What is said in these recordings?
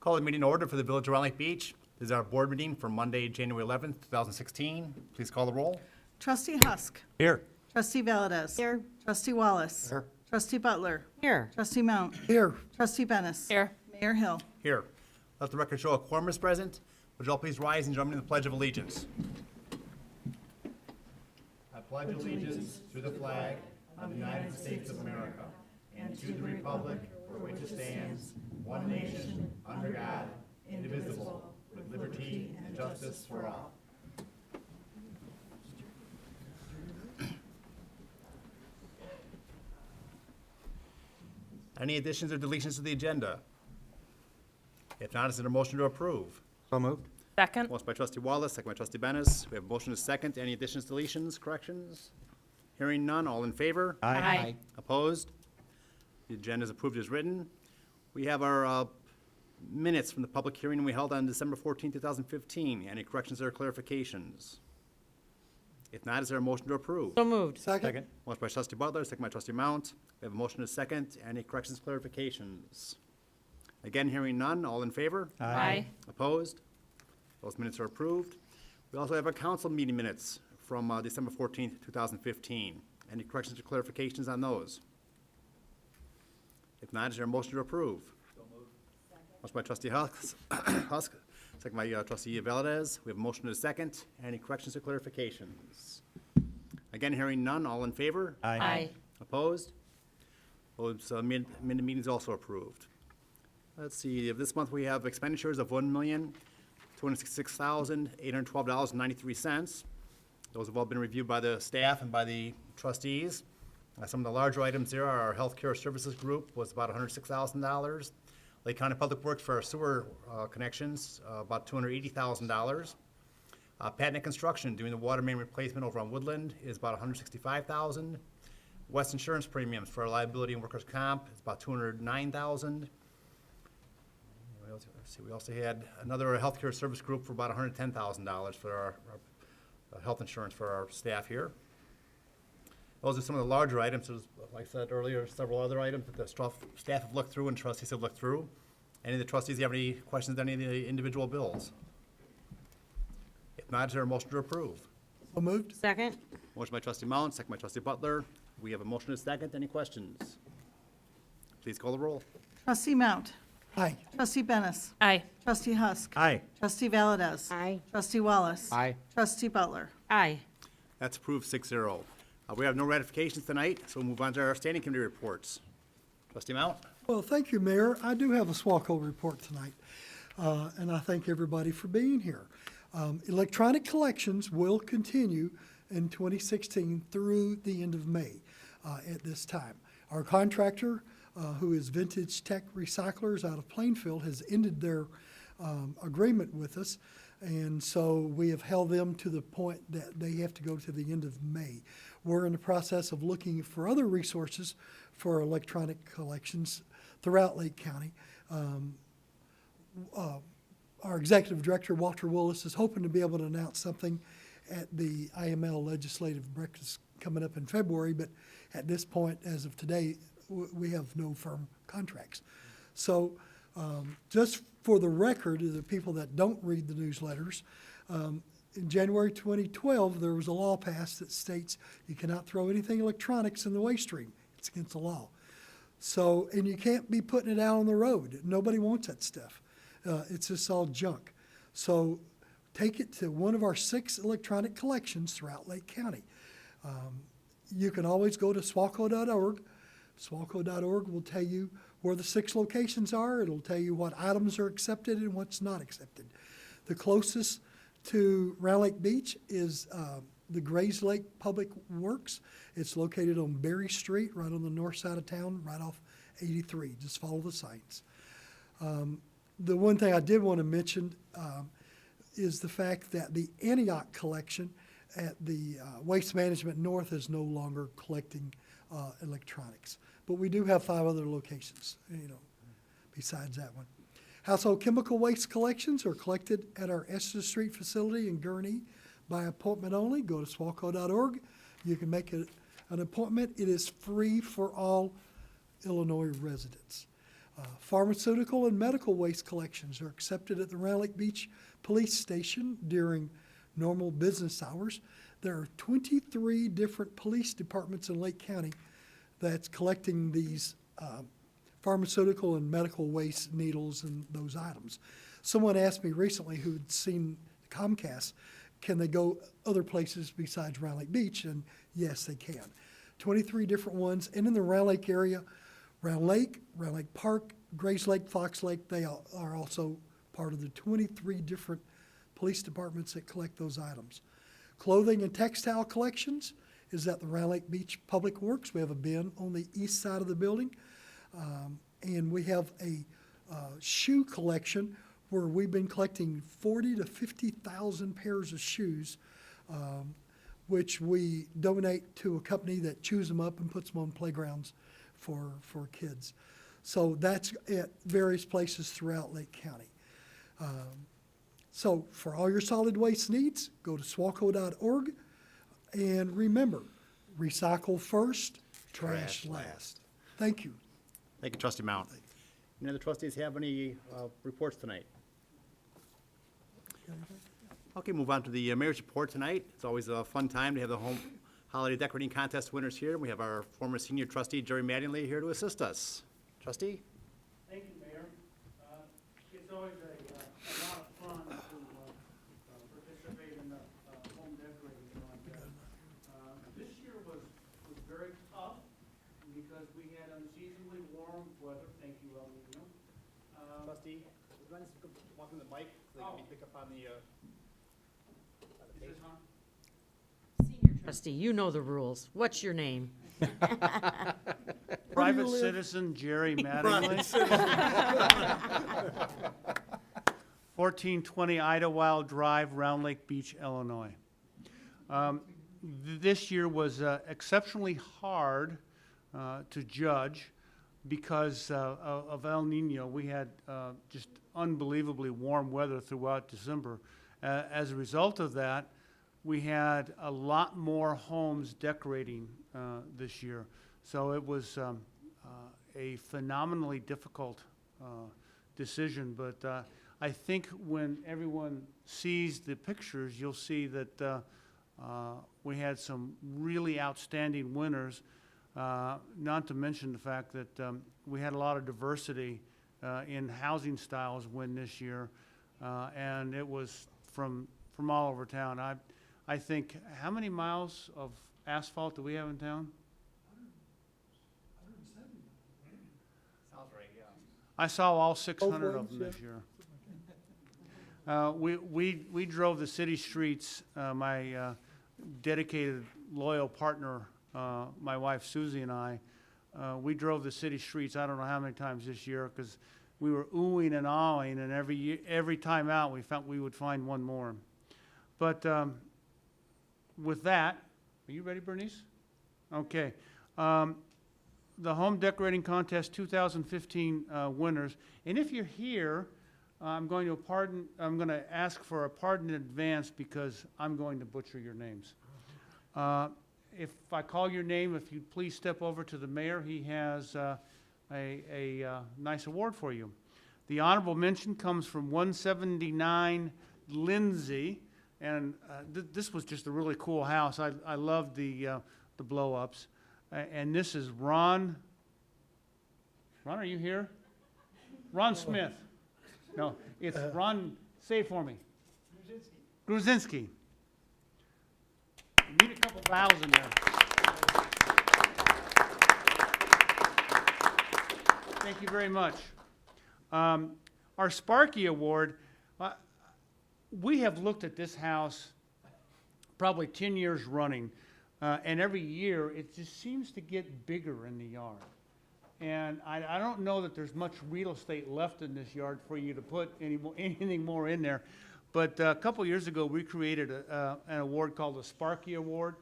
Call the meeting to order for the Village of Round Lake Beach. This is our board meeting for Monday, January 11th, 2016. Please call the roll. Trustee Husk. Here. Trustee Valdez. Here. Trustee Wallace. Here. Trustee Butler. Here. Trustee Mount. Here. Trustee Bennis. Here. Mayor Hill. Here. Let the record show a quorum is present. Would you all please rise and join me in the Pledge of Allegiance? I pledge allegiance to the flag of the United States of America and to the republic for which it stands, one nation, under God, indivisible, with liberty and justice for all. Any additions or deletions to the agenda? If not, is there a motion to approve? So moved. Second. Motion by trustee Wallace, second by trustee Bennis. We have a motion to second. Any additions, deletions, corrections? Hearing none, all in favor? Aye. Opposed? The agenda is approved as written. We have our minutes from the public hearing we held on December 14, 2015. Any corrections or clarifications? If not, is there a motion to approve? So moved. Second. Motion by trustee Butler, second by trustee Mount. We have a motion to second. Any corrections, clarifications? Again, hearing none, all in favor? Aye. Opposed? Those minutes are approved. We also have our council meeting minutes from December 14th, 2015. Any corrections or clarifications on those? If not, is there a motion to approve? Motion by trustee Husk, second by trustee Valdez. We have a motion to second. Any corrections or clarifications? Again, hearing none, all in favor? Aye. Opposed? Those minute meetings also approved. Let's see, this month we have expenditures of $1,266,812.93. Those have all been reviewed by the staff and by the trustees. Some of the larger items there are our healthcare services group was about $106,000. Lake County Public Works for our sewer connections, about $280,000. Patna Construction doing the water main replacement over on Woodland is about $165,000. West Insurance premiums for our liability and workers' comp is about $209,000. We also had another healthcare service group for about $110,000 for our health insurance for our staff here. Those are some of the larger items. There's, like I said earlier, several other items that the staff have looked through and trustees have looked through. Any of the trustees have any questions on any of the individual bills? If not, is there a motion to approve? So moved. Second. Motion by trustee Mount, second by trustee Butler. We have a motion to second. Any questions? Please call the roll. Trustee Mount. Aye. Trustee Bennis. Aye. Trustee Husk. Aye. Trustee Valdez. Aye. Trustee Wallace. Aye. Trustee Butler. Aye. That's approved 6-0. We have no ratifications tonight, so we'll move on to our standing committee reports. Trustee Mount? Well, thank you, Mayor. I do have a SWACO report tonight, and I thank everybody for being here. Electronic collections will continue in 2016 through the end of May at this time. Our contractor, who is Vintage Tech Recyclers out of Plainfield, has ended their agreement with us, and so we have held them to the point that they have to go to the end of May. We're in the process of looking for other resources for electronic collections throughout Lake County. Our executive director, Walter Willis, is hoping to be able to announce something at the IML legislative breakfast coming up in February, but at this point, as of today, we have no firm contracts. So just for the record of the people that don't read the newsletters, in January 2012, there was a law passed that states you cannot throw anything electronics in the waste stream. It's against the law. So, and you can't be putting it out on the road. Nobody wants that stuff. It's just all junk. So take it to one of our 6 electronic collections throughout Lake County. You can always go to swaco.org. Swaco.org will tell you where the 6 locations are. It'll tell you what items are accepted and what's not accepted. The closest to Round Lake Beach is the Grays Lake Public Works. It's located on Berry Street, right on the north side of town, right off 83. Just follow the signs. The one thing I did want to mention is the fact that the Antioch collection at the Waste Management North is no longer collecting electronics. But we do have 5 other locations, besides that one. Household chemical waste collections are collected at our Esther Street facility in Gurnee by appointment only. Go to swaco.org. You can make an appointment. It is free for all Illinois residents. Pharmaceutical and medical waste collections are accepted at the Round Lake Beach Police Station during normal business hours. There are 23 different police departments in Lake County that's collecting these pharmaceutical and medical waste needles and those items. Someone asked me recently who'd seen Comcast, can they go other places besides Round Lake Beach? And yes, they can. 23 different ones. And in the Round Lake area, Round Lake Park, Grays Lake, Fox Lake, they are also part of the 23 different police departments that collect those items. Clothing and textile collections is at the Round Lake Beach Public Works. We have a bin on the east side of the building. And we have a shoe collection where we've been collecting 40 to 50,000 pairs of shoes, which we donate to a company that chews them up and puts them on playgrounds for kids. So that's at various places throughout Lake County. So for all your solid waste needs, go to SWACO.org. And remember, recycle first, trash last. Thank you. Thank you, trustee Mount. Any other trustees have any reports tonight? Okay, move on to the mayor's report tonight. It's always a fun time to have the home holiday decorating contest winners here. We have our former senior trustee, Jerry Mattingly, here to assist us. Trustee? Thank you, Mayor. It's always a lot of fun to participate in the home decorating contest. This year was very tough because we had unseasonably warm weather. Thank you, El Nino. Trustee, would you mind just walking the mic so they can pick up on the... Is this on? Senior trustee, you know the rules. What's your name? Private citizen Jerry Mattingly. 1420 Idlewild Drive, Round Lake Beach, Illinois. This year was exceptionally hard to judge because of El Nino. We had just unbelievably warm weather throughout December. As a result of that, we had a lot more homes decorating this year. So it was a phenomenally difficult decision, but I think when everyone sees the pictures, you'll see that we had some really outstanding winners, not to mention the fact that we had a lot of diversity in housing styles win this year, and it was from all over town. I think, how many miles of asphalt do we have in town? Sounds right, yeah. I saw all 600 of lanes, them yeah. this year. We drove the city streets. My dedicated, loyal partner, my wife Susie and I, we drove the city streets I don't know how many times this year because we were oohing and ahhing, and every time out we felt we would find one more. But with that, are you ready, Bernice? Okay. The Home Decorating Contest 2015 winners. And if you're here, I'm going to ask for a pardon in advance because I'm going to butcher your names. If I call your name, if you'd please step over to the mayor, he has a nice award for you. The honorable mention comes from 179 Lindsay, and this was just a really cool house. I love the blow-ups. And this is Ron. Ron, are you here? Ron Smith. No, it's Ron. Say it for me. Gruzinski. You need a couple vowels in there. Thank you very much. Our Sparky Award, we have looked at this house probably 10 years running, and every year it just seems to get bigger in the yard. And I don't know that there's much real estate left in this yard for you to put anything more in there. But a couple years ago, we created an award called the Sparky Award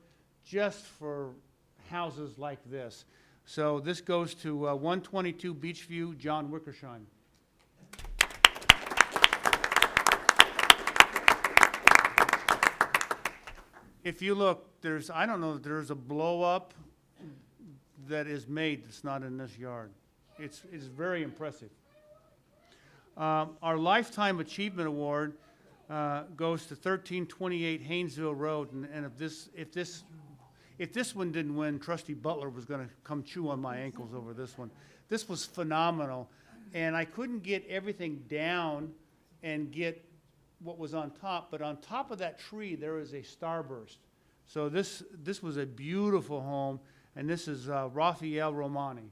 just for houses like this. So this goes to 122 Beachview, John Wickersheim. If you look, I don't know, there's a blow up that is made that's not in this yard. It's very impressive. Our Lifetime Achievement Award goes to 1328 Haynesville Road, and if this one didn't win, Trustee Butler was gonna come chew on my ankles over this one. This was phenomenal, and I couldn't get everything down and get what was on top, but on top of that tree, there is a starburst. So this was a beautiful home, and this is Rafael Romani.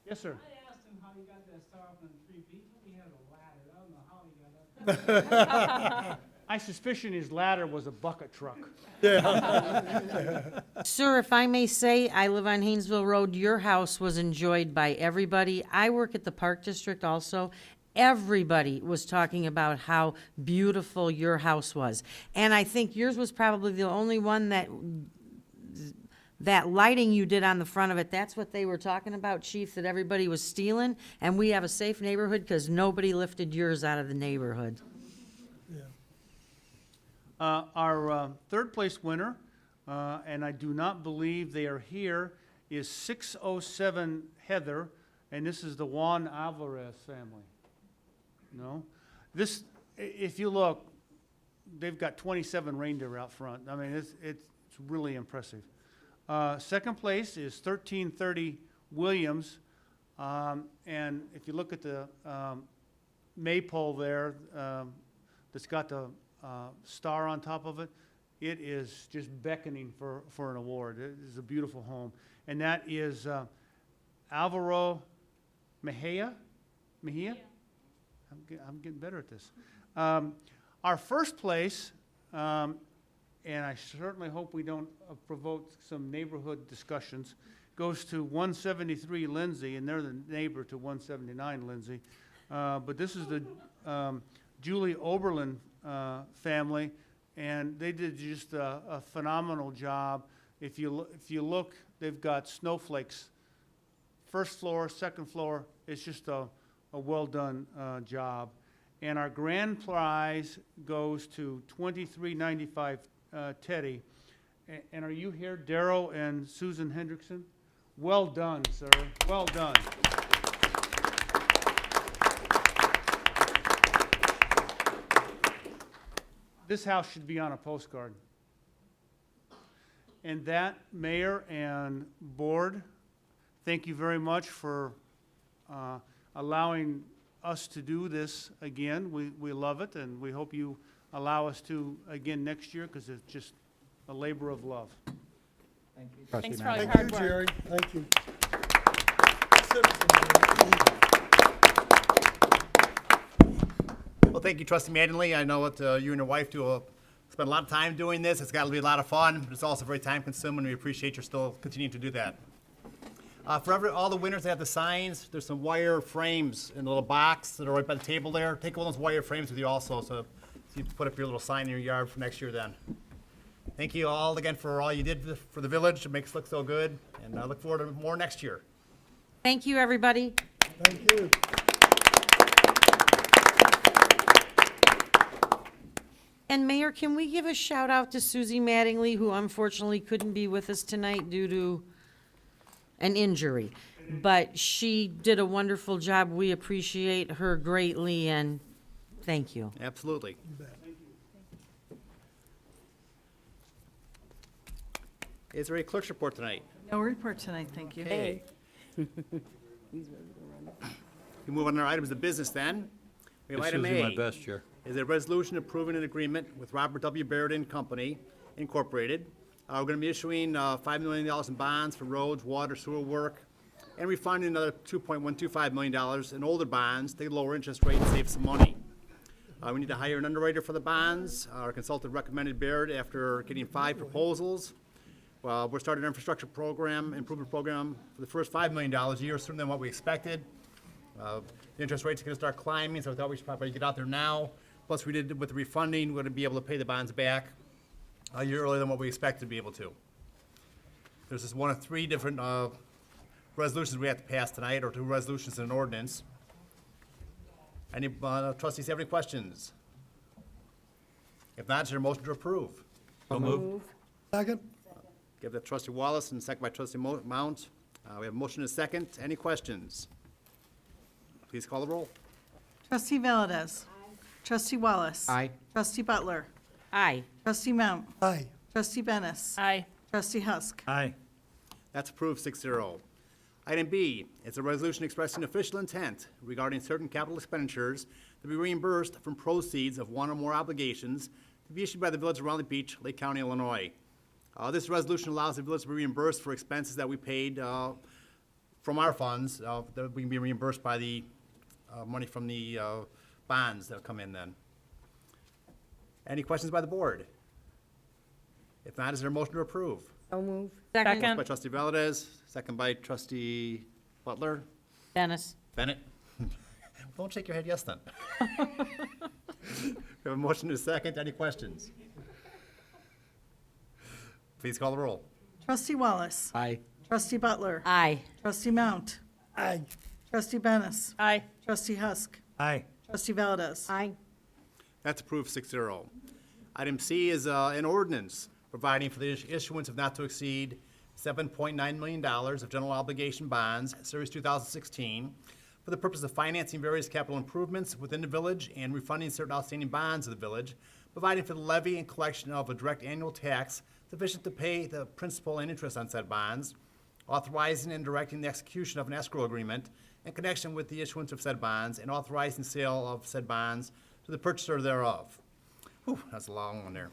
Yes, sir. I asked him how he got that star up on the tree, but he told me he had a ladder. I don't know how he got up there. I suspicion his ladder was a bucket truck. Sir, if I may say, I live on Haynesville Road. Your house was enjoyed by everybody. I work at the Park District also. Everybody was talking about how beautiful your house was. And I think yours was probably the only one that lighting you did on the front of it, that's what they were talking about, Chief, that everybody was stealing. And we have a safe neighborhood because nobody lifted yours out of the neighborhood. Our third place winner, and I do not believe they are here, is 607 Heather, and this is the Juan Alvarez family. No? This, if you look, they've got 27 reindeer out front. I mean, it's really impressive. Second place is 1330 Williams, and if you look at the maypole there, that's got the star on top of it, it is just beckoning for an award. It is a beautiful home. And that is Alvaro Mejia? I'm getting better at this. Our first place, and I certainly hope we don't provoke some neighborhood discussions, goes to 173 Lindsay, and they're the neighbor to 179 Lindsay. But this is the Julie Oberlin family, and they did just a phenomenal job. If you look, they've got snowflakes. First floor, second floor, it's just a well-done job. And our grand prize goes to 2395 Teddy. And are you here, Darrow and Susan Hendrickson? Well done, sir, well done. This house should be on a postcard. And that, Mayor and Board, thank you very much for allowing us to do this again. We love it, and we hope you allow us to again next year, because it's just a labor of love. Thanks for all your Thank you, hard work. Jerry. Thank you. Well, thank you, Trustee Mattingly. I know what you and your wife do, spend a lot of time doing this. It's got to be a lot of fun, but it's also very time-consuming. We appreciate you still continuing to do that. For all the winners that have the signs, there's some wire frames in the little box that are right by the table there. Take one of those wire frames with you also, so you can put up your little sign in your yard for next year then. Thank you all again for all you did for the village. It makes it look so good, and I look forward to more next year. Thank you, everybody. Thank you. And Mayor, can we give a shout out to Susie Mattingly, who unfortunately couldn't be with us tonight due to an injury? But she did a wonderful job. We appreciate her greatly, and thank you. Absolutely. Is there a clerk's report tonight? No report tonight, thank you. Okay. We move on to our items of business then. We have item Susie, A. my best, Chair. Is a resolution approving an agreement with Robert W. Baird and Company Incorporated. We're going to be issuing $5 million in bonds for roads, water, sewer work, and refunding another $2.125 million in older bonds to lower interest rate and save some money. We need to hire an underwriter for the bonds. Our consultant recommended Baird after getting 5 proposals. We're starting an infrastructure program, improvement program for the first $5 million a year, sooner than what we expected. The interest rates are going to start climbing, so I thought we should probably get out there now. Plus, we did with the refunding, we're going to be able to pay the bonds back a year earlier than what we expected to be able to. There's just one of 3 different resolutions we have to pass tonight, or 2 resolutions and an ordinance. Any trustees have any questions? If not, is there a motion to approve? Second? Give that trustee Wallace and second by trustee Mount. We have a motion and a second. Any questions? Please call the roll. Trustee Valdez. Trustee Wallace. Aye. Trustee Butler. Aye. Trustee Mount. Aye. Trustee Bennis. Aye. Trustee Husk. Aye. That's approved 6-0. Item B is a resolution expressing official intent regarding certain capital expenditures to be reimbursed from proceeds of one or more obligations to be issued by the Village of Round Lake Beach, Lake County, Illinois. This resolution allows the village to be reimbursed for expenses that we paid from our funds, that we can be reimbursed by the money from the bonds that come in then. Any questions by the board? If not, is there a motion to approve? Second. Second. By trustee Valdez, second by trustee Butler. Dennis. Bennett? Don't shake your head yes then. We have a motion to second. Any questions? Please call the roll. Trustee Wallace. Aye. Trustee Butler. Aye. Trustee Mount. Aye. Trustee Bennis. Aye. Trustee Husk. Aye. Trustee Valdez. Aye. That's approved 6-0. Item C is an ordinance providing for the issuance of not to exceed $7.9 million of general obligation bonds, Series 2016, for the purpose of financing various capital improvements within the village and refunding certain outstanding bonds of the village, providing for the levy and collection of a direct annual tax sufficient to pay the principal and interest on said bonds, authorizing and directing the execution of an escrow agreement in connection with the issuance of said bonds, and authorizing sale of said bonds to the purchaser thereof. Whew, that's a long one there.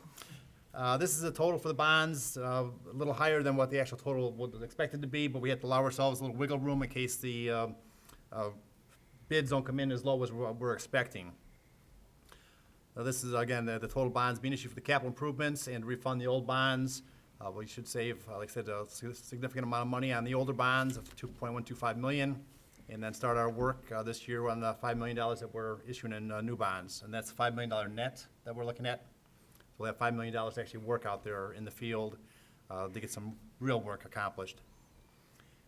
This is a total for the bonds, a little higher than what the actual total was expected to be, but we have to allow ourselves a little wiggle room in case the bids don't come in as low as we're expecting. This is, again, the total bonds being issued for the capital improvements and refund the old bonds. We should save, like I said, a significant amount of money on the older bonds of $2.125 million, and then start our work this year on the $5 million that we're issuing in new bonds. And that's $5 million net that we're looking at. So we'll have $5 million to actually work out there in the field to get some real work accomplished.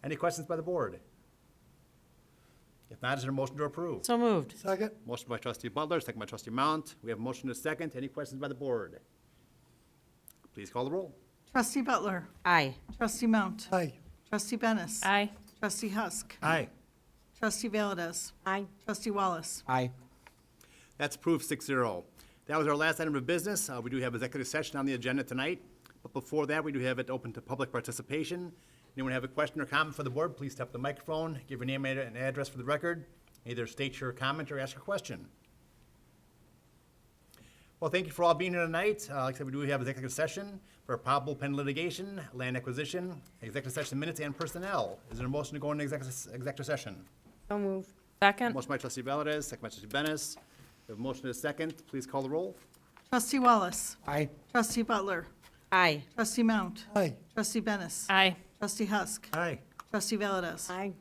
Any questions by the board? If not, is there a motion to approve? So moved. Second? Motion by trustee Butler, second by trustee Mount. We have a motion to second. Any questions by the board? Please call the roll. Trustee Butler. Aye. Trustee Mount. Aye. Trustee Bennis. Aye. Trustee Husk. Aye. Trustee Valdez. Aye. Trustee Wallace. Aye. That's approved 6-0. That was our last item of business. We do have executive session on the agenda tonight. But before that, we do have it open to public participation. Anyone have a question or comment for the board, please step to the microphone, give your name and address for the record. Either state your comment or ask a question. Well, thank you for all being here tonight. Like I said, we do have executive session for probable pending litigation, land acquisition, executive session minutes, and personnel. Is there a motion to go into executive session? So moved. Second. Motion by trustee Valdez, second by trustee Bennis. We have a motion to second. Please call the roll. Trustee Wallace. Aye. Trustee Butler. Aye. Trustee Mount. Aye. Trustee Bennis. Aye. Trustee Husk. Aye. Trustee Valdez. Aye.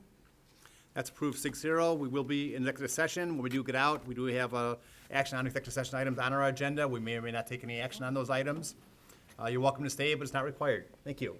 That's approved 6-0. We will be in executive session. When we do get out, we do have action on executive session items on our agenda. We may or may not take any action on those items. You're welcome to stay, but it's not required. Thank you.